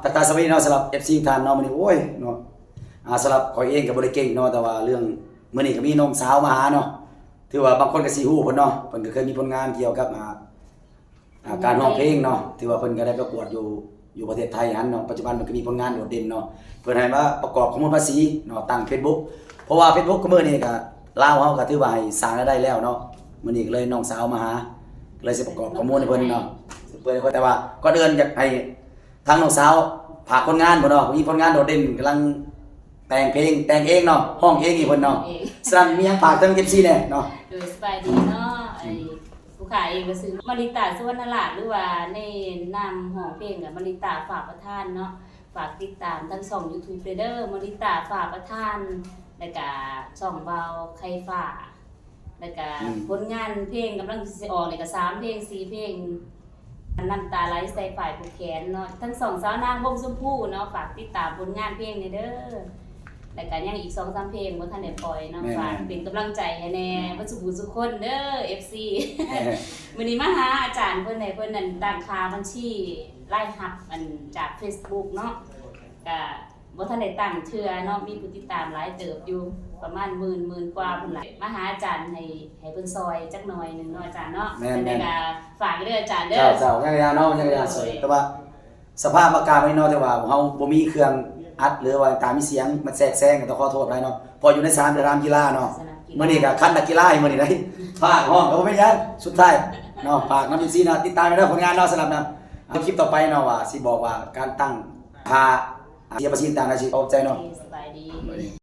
ทักทายสวัสดีเนาะสำหรับ FC ทานเนาะมื้อนี้โอ้ยเนาะสำหรับข่อยเองก็บ่ได้เก่งเนาะแต่ว่าเรื่องมื้อนี้ก็มีน้องสาวมาหาเนาะถือว่าบางคนก็สิฮู้เพิ่นเนาะเพิ่นก็เคยมีผลงานเกี่ยวกับการร้องเพลงเนาะถือว่าเพิ่นก็ได้ประกวดอยู่ประเทศไทยหันเนาะปัจจุบันมันก็มีผลงานโดดเด่นเนาะเพิ่นให้มาประกอบข้อมูลภาษีเนาะตั้ง Facebook เพราะว่า Facebook ก็มื้อนี้ก็ลาวเฮาก็ถือว่าให้สร้างรายได้แล้วเนาะมื้อนี้ก็เลยน้องสาวมาหาเลยสิประกอบข้อมูลให้เพิ่นเนาะเพิ่นแต่ว่าก็เดินอยากให้ทางน้องสาวฝากผลงานบ่เนาะมีผลงานโดดเด่นกำลังแต่งเพลงแต่งเองเนาะห้องเองอีกเพิ่นเนาะสำหรับมีหยังฝากถึง FC แน่เนาะโดยสบายดีเนาะผู้ขายเองก็ซื้อมาริตาสุวรรณราชหรือว่าในนามห้องเพลงกับมาริตาฝากประทานเนาะฝากติดตามทั้งช่อง YouTube เด้อมาริตาฝากประทานแล้วก็ช่องเบาใครฝากแล้วก็ผลงานเพลงกำลังสิออกเลยก็3เพลง4เพลงน้ำตาไหลใส่ฝ่ายผู้แขนเนาะทั้งสองสาวนางวงชมพู่เนาะฝากติดตามผลงานเพลงเด้อแล้วก็ยังอีก 2-3 เพลงบ่ทันได้ปล่อยเนาะฝากเป็นกำลังใจให้แน่บ่สุขสุขคนเด้อ FC มื้อนี้มาหาอาจารย์เพิ่นให้เพิ่นนั่นตั้งค่าบัญชีรายรับอันจาก Facebook เนาะก็บ่ทันได้ตั้งเทื่อเนาะมีผู้ติดตามหลายเติบอยู่ประมาณหมื่นกว่าพุ่นล่ะมาหาอาจารย์ให้เพิ่นซอยจักหน่อยนึงเนาะอาจารย์เนาะได้ก็ฝากเด้ออาจารย์เด้อเจ้ายังยาเนาะยังยาสวยแต่ว่าสภาพอากาศไม่เนาะแต่ว่าเฮาบ่มีเครื่องอัดหรือว่าตามมีเสียงมันแทรกแซงก็ต้องขอโทษได้เนาะพออยู่ในสนามกีฬาเนาะมื้อนี้ก็คันนักกีฬามื้อนี้ได้ฝากห้องก็บ่เป็นหยังสุดท้ายเนาะฝากน้ำซีนะติดตามได้ผลงานเนาะสำหรับนะคลิปต่อไปเนาะว่าสิบอกว่าการตั้งค่าเสียภาษีต่างๆนะสิเข้าใจเนาะสบายดี